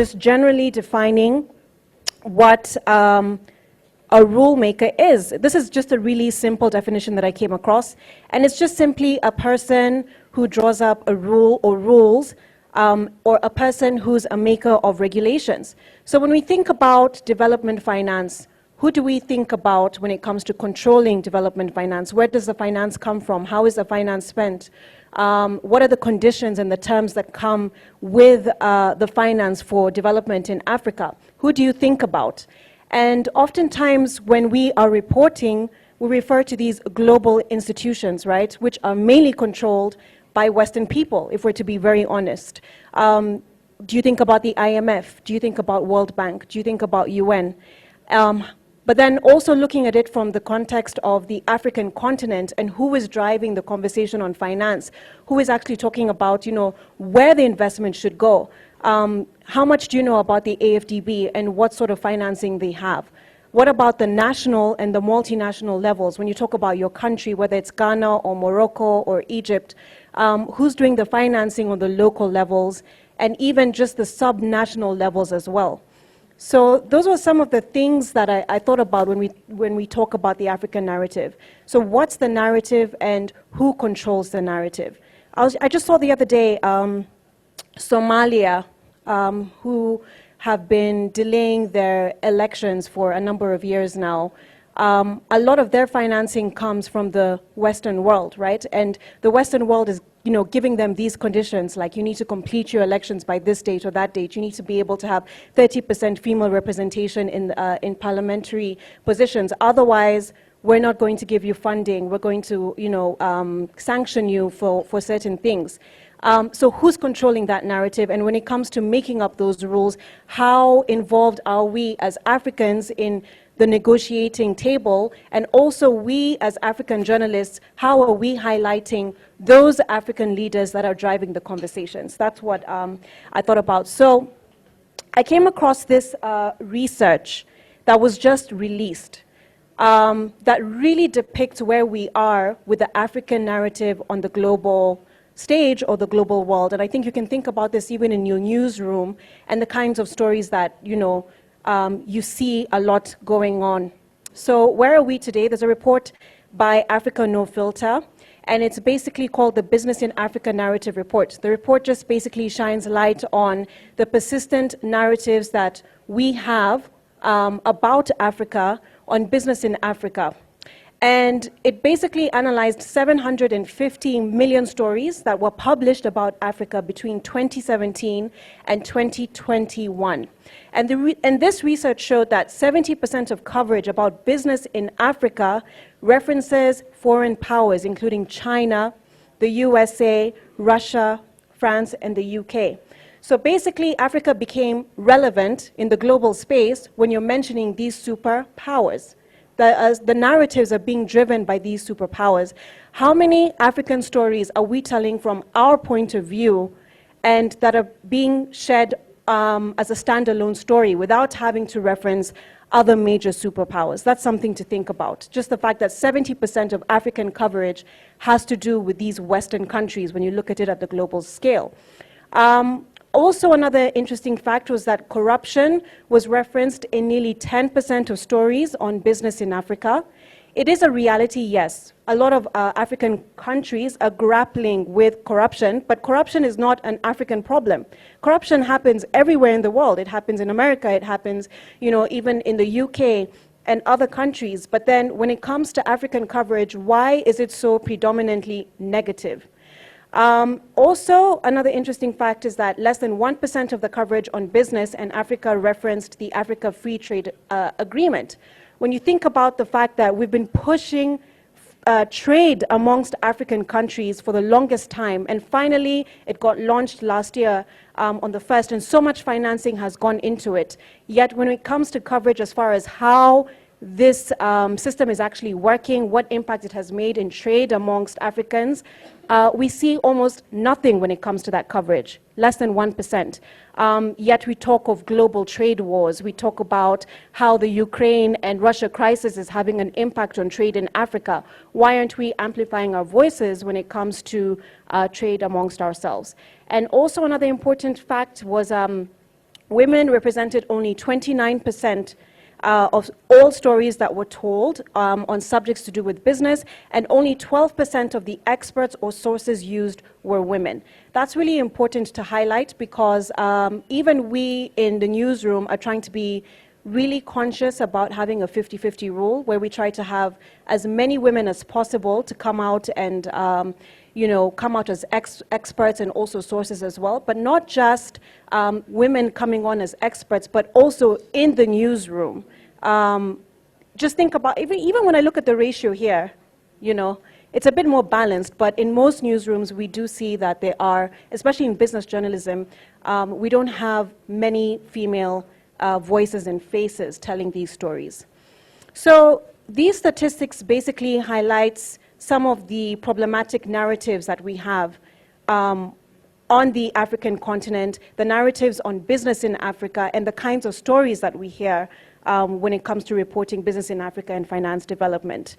just generally defining what a rule maker is. This is just a really simple definition that I came across, and it's just simply a person who draws up a rule or rules, or a person who's a maker of regulations. So when we think about development finance, who do we think about when it comes to controlling development finance? Where does the finance come from? How is the finance spent? What are the conditions and the terms that come with the finance for development in Africa? Who do you think about? And oftentimes when we are reporting, we refer to these global institutions, right, which are mainly controlled by Western people, if we're to be very honest. Do you think about the IMF? Do you think about World Bank? Do you think about UN? But then also looking at it from the context of the African continent and who is driving the conversation on finance, who is actually talking about, you know, where the investment should go. How much do you know about the AFDB and what sort of financing they have? What about the national and the multinational levels? When you talk about your country, whether it's Ghana or Morocco or Egypt, who's doing the financing on the local levels and even just the sub-national levels as well? So those were some of the things that I thought about when we talk about the African narrative. So what's the narrative and who controls the narrative? I just saw the other day Somalia, who have been delaying their elections for a number of years now. A lot of their financing comes from the Western world, right? And the Western world is, you know, giving them these conditions, like you need to complete your elections by this date or that date. You need to be able to have 30% female representation in parliamentary positions. Otherwise, we're not going to give you funding. We're going to, you know, sanction you for certain things. So who's controlling that narrative? And when it comes to making up those rules, how involved are we as Africans in the negotiating table? And also we as African journalists, how are we highlighting those African leaders that are driving the conversations? That's what I thought about. So I came across this research that was just released that really depicts where we are with the African narrative on the global stage or the global world. And I think you can think about this even in your newsroom and the kinds of stories that, you know, you see a lot going on. So where are we today? There's a report by Africa No Filter, and it's basically called the Business in Africa Narrative Report. The report just basically shines light on the persistent narratives that we have about Africa, on business in Africa. And it basically analyzed 750 million stories that were published about Africa between 2017 and 2021. And this research showed that 70% of coverage about business in Africa references foreign powers, including China, the USA, Russia, France, and the UK. So basically, Africa became relevant in the global space when you're mentioning these superpowers. The narratives are being driven by these superpowers. How many African stories are we telling from our point of view and that are being shared as a standalone story without having to reference other major superpowers? That's something to think about. Just the fact that 70% of African coverage has to do with these Western countries when you look at it at the global scale. Also, another interesting fact was that corruption was referenced in nearly 10% of stories on business in Africa. It is a reality, yes. A lot of African countries are grappling with corruption, but corruption is not an African problem. Corruption happens everywhere in the world. It happens in America, it happens, you know, even in the UK and other countries. But then when it comes to African coverage, why is it so predominantly negative? Also, another interesting fact is that less than 1% of the coverage on business in Africa referenced the Africa Free Trade Agreement. When you think about the fact that we've been pushing trade amongst African countries for the longest time, and finally it got launched last year on the 1st, and so much financing has gone into it. Yet when it comes to coverage as far as how this system is actually working, what impact it has made in trade amongst Africans, we see almost nothing when it comes to that coverage, less than 1%. Yet we talk of global trade wars. We talk about how the Ukraine and Russia crisis is having an impact on trade in Africa. Why aren't we amplifying our voices when it comes to trade amongst ourselves? And also another important fact was women represented only 29% of all stories that were told on subjects to do with business, and only 12% of the experts or sources used were women. That's really important to highlight because even we in the newsroom are trying to be really conscious about having a 50-50 rule where we try to have as many women as possible to come out and come out as experts and also sources as well, but not just women coming on as experts, but also in the newsroom. Just think about, even when I look at the ratio here, it's a bit more balanced, but in most newsrooms we do see that there are, especially in business journalism, we don't have many female voices and faces telling these stories. So these statistics basically highlights some of the problematic narratives that we have on the African continent, the narratives on business in Africa, and the kinds of stories that we hear when it comes to reporting business in Africa and finance development.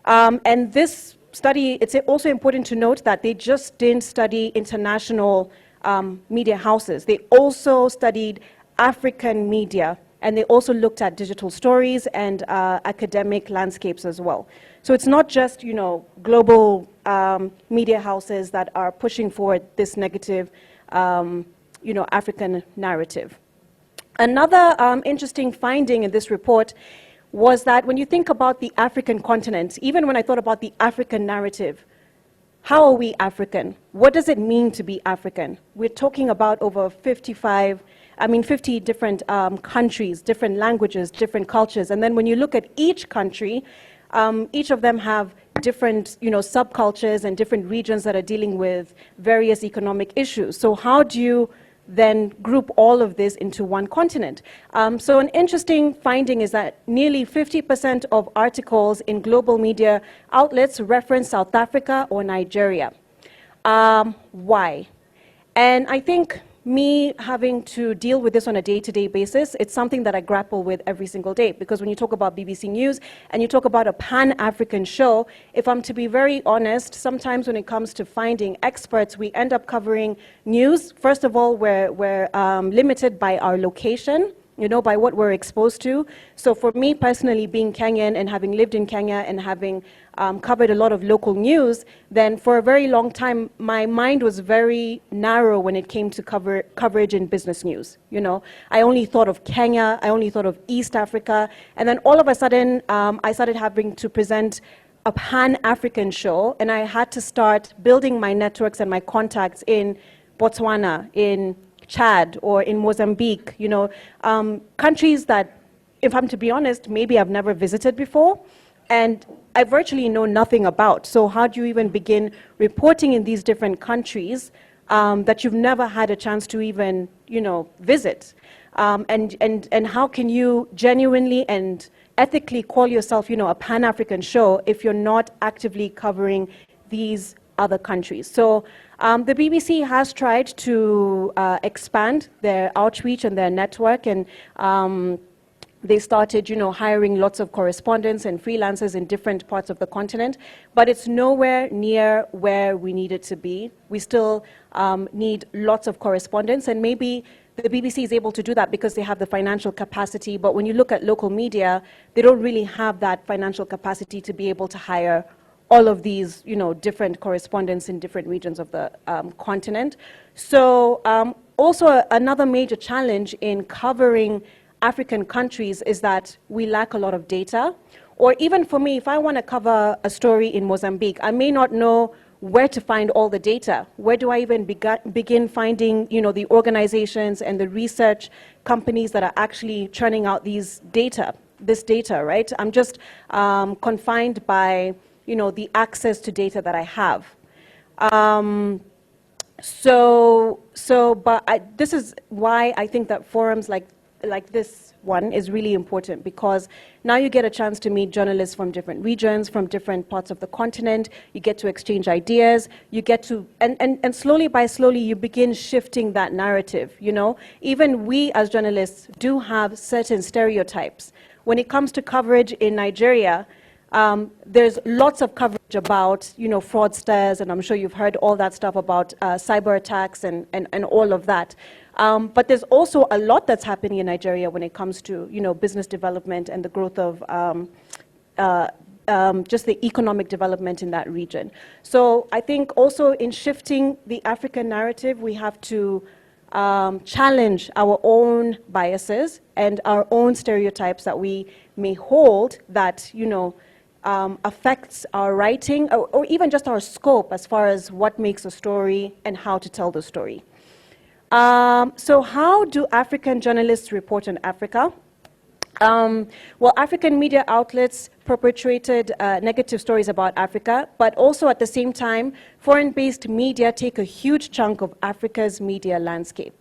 And this study, it's also important to note that they just didn't study international media houses. They also studied African media, and they also looked at digital stories and academic landscapes as well. So it's not just, global media houses that are pushing forward this negative, African narrative. Another interesting finding in this report was that when you think about the African continent, even when I thought about the African narrative, how are we African? What does it mean to be African? We're talking about over 50 different countries, different languages, different cultures. And then when you look at each country, each of them have different, subcultures and different regions that are dealing with various economic issues. So how do you then group all of this into one continent? So an interesting finding is that nearly 50% of articles in global media outlets reference South Africa or Nigeria. Why? And I think me having to deal with this on a day-to-day basis, it's something that I grapple with every single day, because when you talk about BBC News and you talk about a pan-African show, if I'm to be very honest, sometimes when it comes to finding experts, we end up covering news. First of all, we're limited by our location, by what we're exposed to. So for me personally, being Kenyan and having lived in Kenya and having covered a lot of local news, then for a very long time, my mind was very narrow when it came to coverage in business news. I only thought of Kenya, I only thought of East Africa, and then all of a sudden, I started having to present a pan-African show, and I had to start building my networks and my contacts in Botswana, in Chad, or in Mozambique, countries that, if I'm to be honest, maybe I've never visited before, and I virtually know nothing about. So how do you even begin reporting in these different countries that you've never had a chance to even, visit? And how can you genuinely and ethically call yourself, a Pan-African show if you're not actively covering these other countries? So the BBC has tried to expand their outreach and their network, and they started, hiring lots of correspondents and freelancers in different parts of the continent, but it's nowhere near where we need it to be. We still need lots of correspondents, and maybe the BBC is able to do that because they have the financial capacity, but when you look at local media, they don't really have that financial capacity to be able to hire all of these, different correspondents in different regions of the continent. So also another major challenge in covering African countries is that we lack a lot of data. Or even for me, if I want to cover a story in Mozambique, I may not know where to find all the data. Where do I even begin finding, the organizations and the research companies that are actually churning out this data, right? I'm just confined by, the access to data that I have. This is why I think that forums like this one is really important, because now you get a chance to meet journalists from different regions, from different parts of the continent. You get to exchange ideas. You get to, and slowly by slowly, you begin shifting that narrative, Even we as journalists do have certain stereotypes. When it comes to coverage in Nigeria, There's lots of coverage about, fraudsters, and I'm sure you've heard all that stuff about cyber attacks and all of that. But there's also a lot that's happening in Nigeria when it comes to, business development and the growth of just the economic development in that region. So I think also in shifting the African narrative, we have to challenge our own biases and our own stereotypes that we may hold that, affects our writing or even just our scope as far as what makes a story and how to tell the story. So how do African journalists report on Africa? Well, African media outlets perpetuated negative stories about Africa, but also at the same time, foreign-based media take a huge chunk of Africa's media landscape.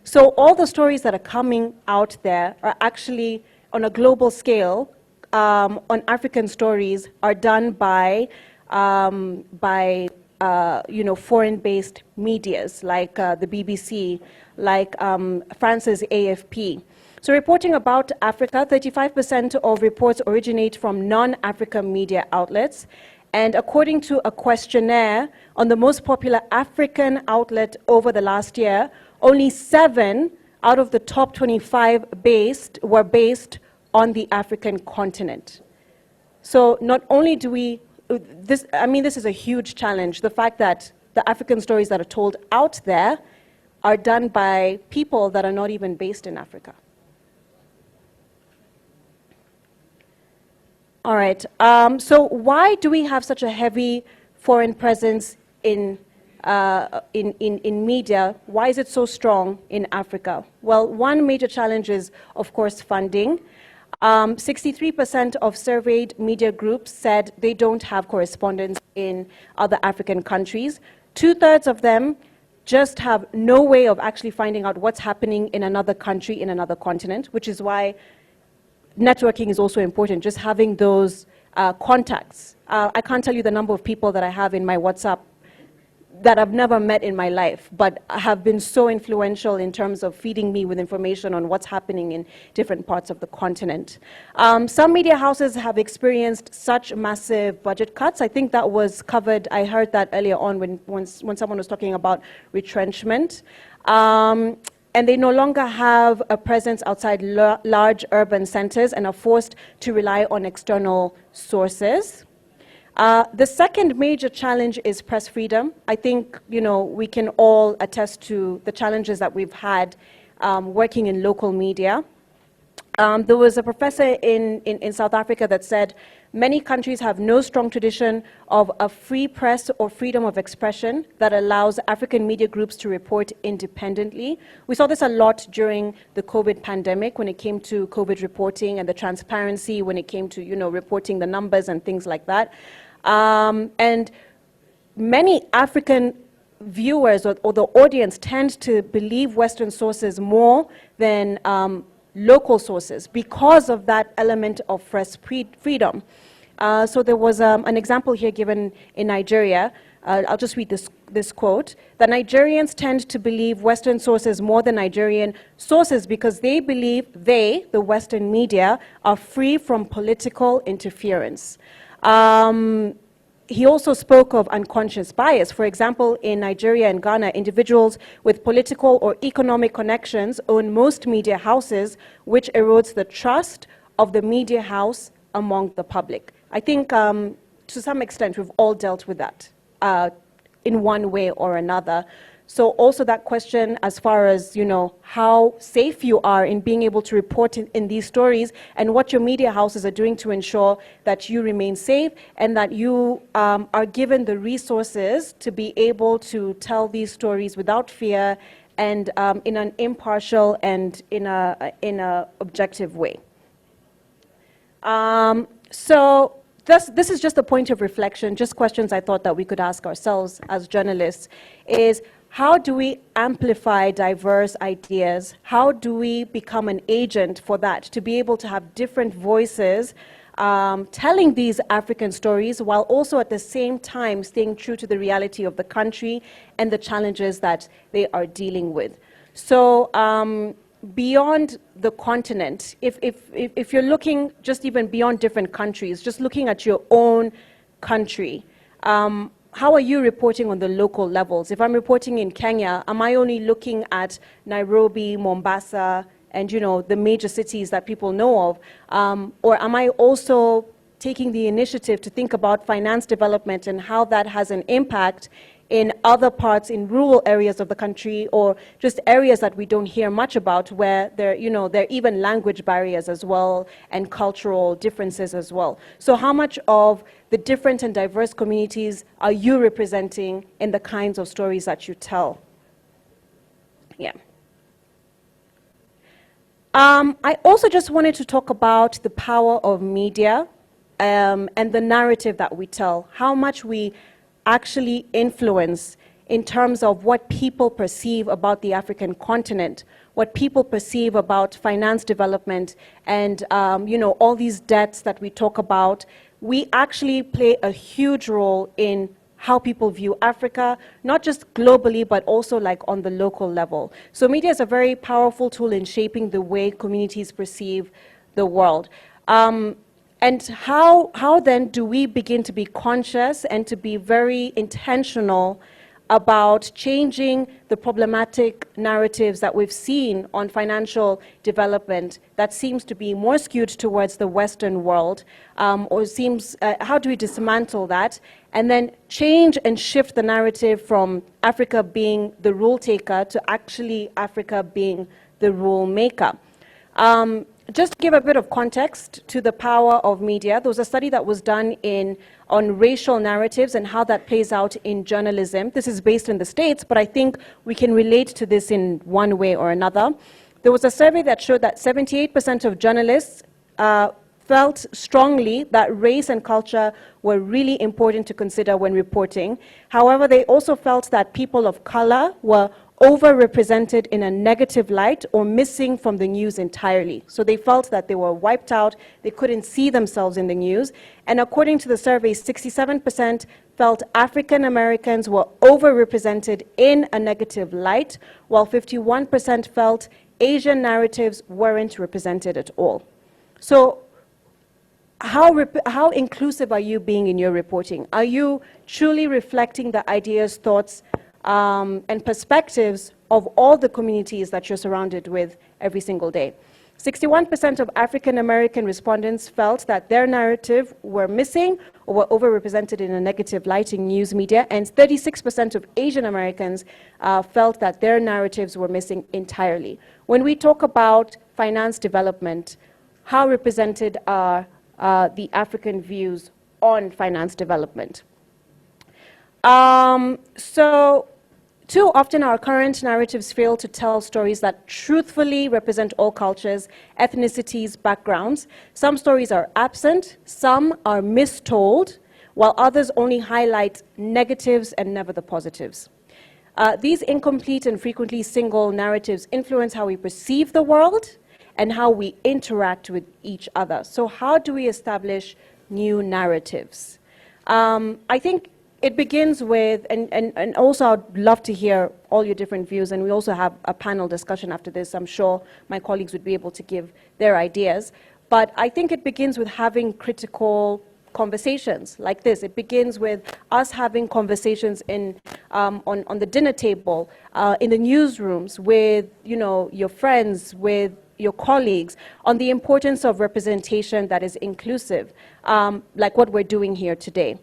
So all the stories that are coming out there are actually, on a global scale, on African stories are done by foreign-based medias like the BBC, like France's AFP. So reporting about Africa, 35% of reports originate from non-African media outlets. And according to a questionnaire on the most popular African outlet over the last year, only 7 out of the top 25 were based on the African continent. So not only do this is a huge challenge, the fact that the African stories that are told out there are done by people that are not even based in Africa. All right, so why do we have such a heavy foreign presence in media? Why is it so strong in Africa? Well, one major challenge is, of course, funding. 63% of surveyed media groups said they don't have correspondents in other African countries. 2/3 of them just have no way of actually finding out what's happening in another country, in another continent, which is why networking is also important, just having those contacts. I can't tell you the number of people that I have in my WhatsApp that I've never met in my life, but have been so influential in terms of feeding me with information on what's happening in different parts of the continent. Some media houses have experienced such massive budget cuts. I think that was covered, I heard that earlier on when someone was talking about retrenchment. And they no longer have a presence outside large urban centers and are forced to rely on external sources. The second major challenge is press freedom. I think, we can all attest to the challenges that we've had working in local media. There was a professor in South Africa that said, many countries have no strong tradition of a free press or freedom of expression that allows African media groups to report independently. We saw this a lot during the COVID pandemic when it came to COVID reporting and the transparency when it came to, reporting the numbers and things like that. And many African viewers or the audience tend to believe Western sources more than local sources because of that element of press freedom. So there was an example here given in Nigeria. I'll just read this quote. The Nigerians tend to believe Western sources more than Nigerian sources because they believe the Western media, are free from political interference. He also spoke of unconscious bias. For example, in Nigeria and Ghana, individuals with political or economic connections own most media houses, which erodes the trust of the media house among the public. I think to some extent we've all dealt with that in one way or another. So also that question as far as, how safe you are in being able to report in these stories and what your media houses are doing to ensure that you remain safe and that you are given the resources to be able to tell these stories without fear and in an impartial and in a objective way. So this is just a point of reflection, just questions I thought that we could ask ourselves as journalists is, how do we amplify diverse ideas? How do we become an agent for that, to be able to have different voices telling these African stories while also at the same time staying true to the reality of the country and the challenges that they are dealing with? So beyond the continent, if you're looking just even beyond different countries, just looking at your own country, how are you reporting on the local levels? If I'm reporting in Kenya, am I only looking at Nairobi, Mombasa, and the major cities that people know of? Or am I also taking the initiative to think about finance development and how that has an impact in other parts, in rural areas of the country, or just areas that we don't hear much about, where there are even language barriers as well, and cultural differences as well. So how much of the different and diverse communities are you representing in the kinds of stories that you tell? Yeah. I also just wanted to talk about the power of media and the narrative that we tell, how much we actually influence in terms of what people perceive about the African continent, what people perceive about finance development, and all these debts that we talk about. We actually play a huge role in how people view Africa, not just globally, but also like on the local level. So media is a very powerful tool in shaping the way communities perceive the world. And how then do we begin to be conscious and to be very intentional about changing the problematic narratives that we've seen on financial development that seems to be more skewed towards the Western world, or seems, how do we dismantle that and then change and shift the narrative from Africa being the rule taker to actually Africa being the rule maker? Just to give a bit of context to the power of media, there was a study that was done on racial narratives and how that plays out in journalism. This is based in the States, but I think we can relate to this in one way or another. There was a survey that showed that 78% of journalists felt strongly that race and culture were really important to consider when reporting. However, they also felt that people of color were overrepresented in a negative light or missing from the news entirely. So they felt that they were wiped out, they couldn't see themselves in the news. And according to the survey, 67% felt African Americans were overrepresented in a negative light, while 51% felt Asian narratives weren't represented at all. So how inclusive are you being in your reporting? Are you truly reflecting the ideas, thoughts, and perspectives of all the communities that you're surrounded with every single day? 61% of African American respondents felt that their narrative were missing or were overrepresented in a negative light in news media, and 36% of Asian Americans felt that their narratives were missing entirely. When we talk about finance development, how represented are the African views on finance development? So too often our current narratives fail to tell stories that truthfully represent all cultures, ethnicities, backgrounds. Some stories are absent, some are mistold, while others only highlight negatives and never the positives. These incomplete and frequently single narratives influence how we perceive the world and how we interact with each other. So how do we establish new narratives? I think it begins with, and also I'd love to hear all your different views, and we also have a panel discussion after this. I'm sure my colleagues would be able to give their ideas. But I think it begins with having critical conversations like this. It begins with us having conversations on the dinner table, in the newsrooms, with your friends, with your colleagues, on the importance of representation that is inclusive, like what we're doing here today.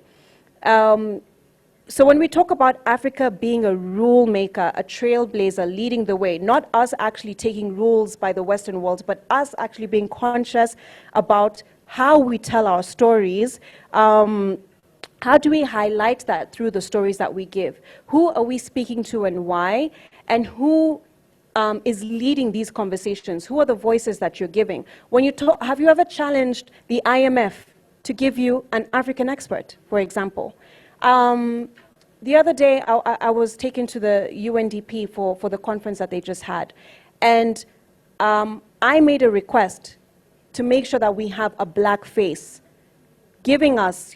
So when we talk about Africa being a rule maker, a trailblazer, leading the way, not us actually taking rules by the Western world, but us actually being conscious about how we tell our stories, how do we highlight that through the stories that we give? Who are we speaking to and why? And who is leading these conversations? Who are the voices that you're giving? When you talk, have you ever challenged the IMF to give you an African expert, for example? The other day, I was taken to the UNDP for the conference that they just had. And I made a request to make sure that we have a black face, giving us,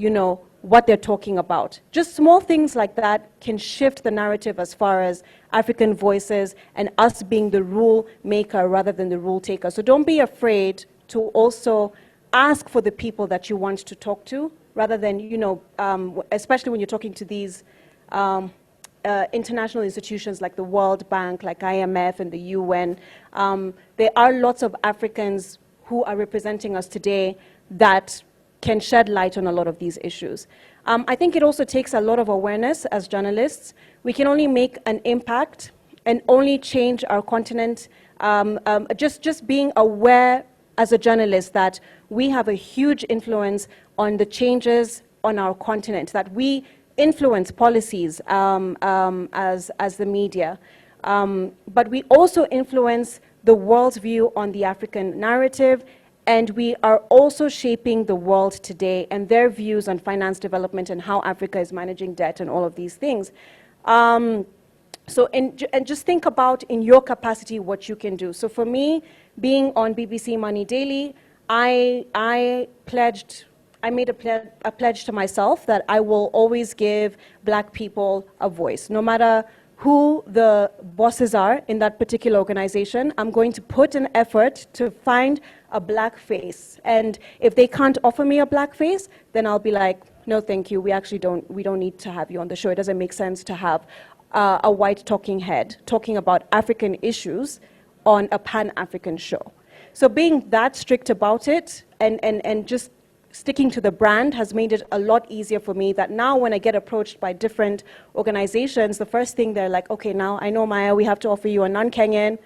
what they're talking about. Just small things like that can shift the narrative as far as African voices and us being the rule maker rather than the rule taker. So don't be afraid to also ask for the people that you want to talk to, rather than, especially when you're talking to these international institutions like the World Bank, like IMF and the UN. There are lots of Africans who are representing us today that can shed light on a lot of these issues. I think it also takes a lot of awareness as journalists. We can only make an impact and only change our continent, just being aware as a journalist that we have a huge influence on the changes on our continent, that we influence policies as the media. But we also influence the world's view on the African narrative, and we are also shaping the world today and their views on finance development and how Africa is managing debt and all of these things. And just think about in your capacity what you can do. So for me, being on BBC Money Daily, I made a pledge to myself that I will always give Black people a voice. No matter who the bosses are in that particular organization, I'm going to put an effort to find a Black face. And if they can't offer me a Black face, then I'll be like, no, thank you. We don't need to have you on the show. It doesn't make sense to have a white talking head talking about African issues on a Pan-African show. So being that strict about it and just sticking to the brand has made it a lot easier for me, that now when I get approached by different organizations, the first thing they're like, okay, now I know, Maya, we have to offer you a non-Kenyan,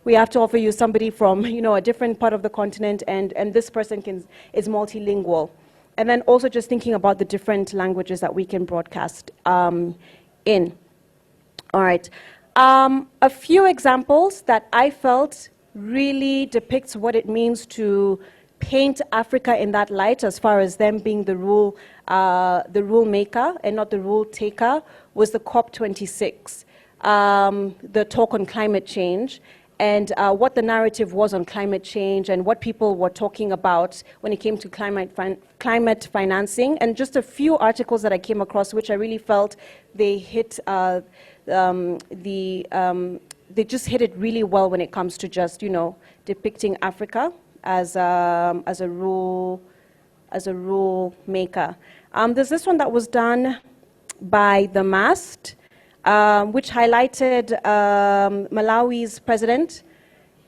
we have to offer you somebody from a different part of the continent, and this person is multilingual. And then also just thinking about the different languages that we can broadcast in. All right. A few examples that I felt really depicts what it means to paint Africa in that light, as far as them being the rule maker and not the rule taker, was the COP26, the talk on climate change, and what the narrative was on climate change and what people were talking about when it came to climate financing, and just a few articles that I came across which I really felt they hit they just hit it really well when it comes to just depicting Africa as a rule maker. There's this one that was done by The Mast, which highlighted Malawi's president,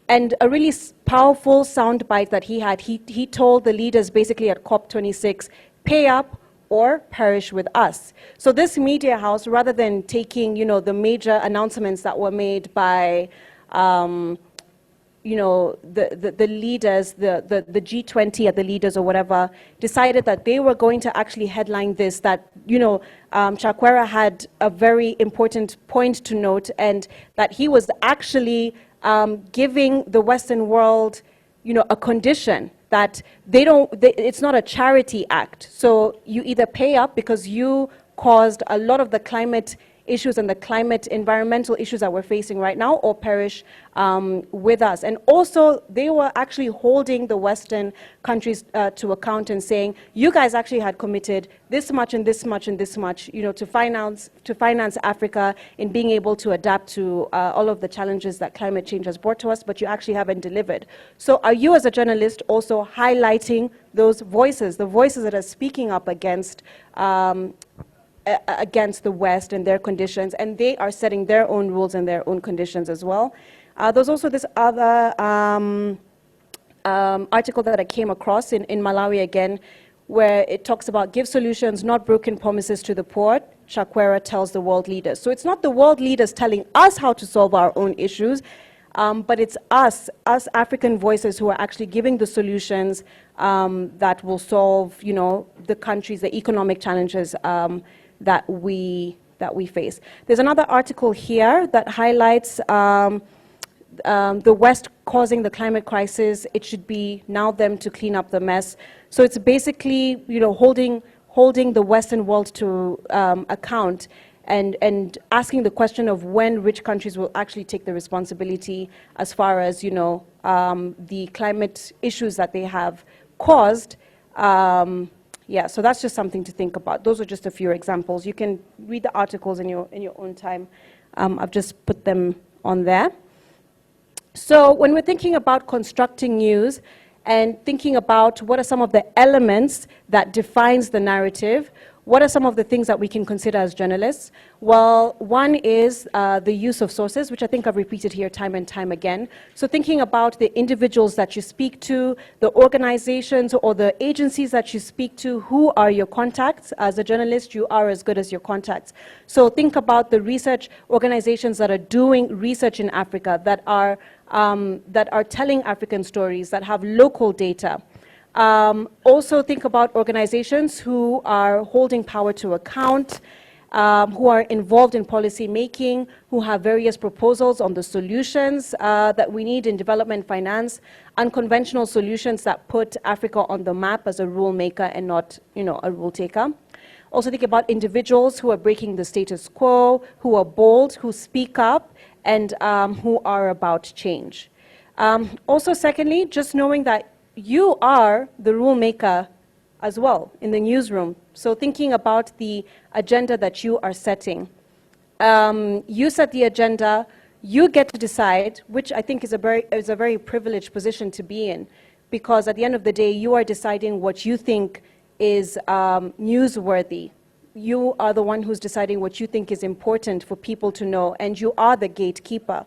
and a really powerful soundbite that he had. He told the leaders basically at COP26, pay up or perish with us. So this media house, rather than taking the major announcements that were made by the leaders, the G20 at the leaders or whatever, decided that they were going to actually headline this, that, Chakwera had a very important point to note, and that he was actually giving the Western world, a condition that it's not a charity act. So you either pay up because you caused a lot of the climate issues and the climate environmental issues that we're facing right now, or perish with us. And also, they were actually holding the Western countries to account and saying, you guys actually had committed this much and this much and this much, to finance Africa in being able to adapt to all of the challenges that climate change has brought to us, but you actually haven't delivered. So are you as a journalist also highlighting those voices, the voices that are speaking up against the West and their conditions, and they are setting their own rules and their own conditions as well. There's also this other article that I came across in Malawi again, where it talks about give solutions, not broken promises to the poor, Chakwera tells the world leaders. So it's not the world leaders telling us how to solve our own issues, but it's us African voices who are actually giving the solutions that will solve, the countries, the economic challenges that we face. There's another article here that highlights the West causing the climate crisis. It should be now them to clean up the mess. So it's basically, holding the Western world to account and asking the question of when rich countries will actually take the responsibility as far as, the climate issues that they have caused, Yeah, so that's just something to think about. Those are just a few examples. You can read the articles in your own time. I've just put them on there. So when we're thinking about constructing news and thinking about what are some of the elements that defines the narrative, what are some of the things that we can consider as journalists? Well, one is the use of sources, which I think I've repeated here time and time again. So thinking about the individuals that you speak to, the organizations or the agencies that you speak to, who are your contacts? As a journalist, you are as good as your contacts. So think about the research organizations that are doing research in Africa, that are telling African stories, that have local data. Also think about organizations who are holding power to account, who are involved in policy making, who have various proposals on the solutions that we need in development finance, unconventional solutions that put Africa on the map as a rule maker and not, a rule taker. Also think about individuals who are breaking the status quo, who are bold, who speak up, and who are about change. Also, secondly, just knowing that you are the rule maker as well in the newsroom. So thinking about the agenda that you are setting. You set the agenda, you get to decide, which I think is a very privileged position to be in, because at the end of the day, you are deciding what you think is newsworthy. You are the one who's deciding what you think is important for people to know, and you are the gatekeeper.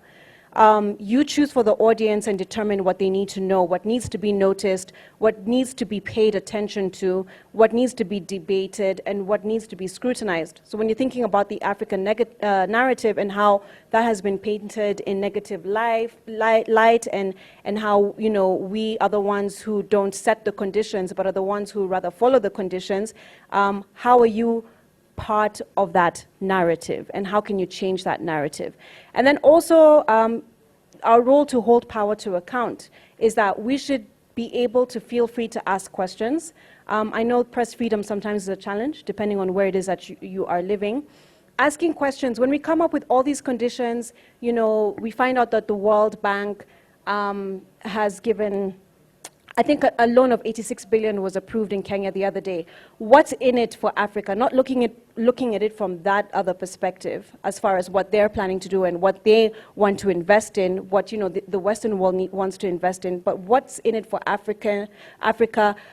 You choose for the audience and determine what they need to know, what needs to be noticed, what needs to be paid attention to, what needs to be debated, and what needs to be scrutinized. So when you're thinking about the African narrative and how that has been painted in negative light and how, we are the ones who don't set the conditions, but are the ones who rather follow the conditions, how are you part of that narrative, and how can you change that narrative? And then also our role to hold power to account is that we should be able to feel free to ask questions. I know press freedom sometimes is a challenge depending on where it is that you are living. Asking questions, when we come up with all these conditions, we find out that the World Bank has given, I think a loan of 86 billion was approved in Kenya the other day. What's in it for Africa? Not looking at it from that other perspective, as far as what they're planning to do and what they want to invest in, what the Western world wants to invest in, but what's in it for Africa?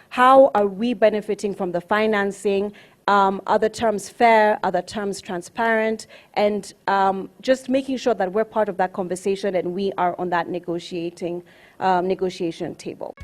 How are we benefiting from the financing? Are the terms fair? Are the terms transparent? And just making sure that we're part of that conversation and we are on that negotiation table.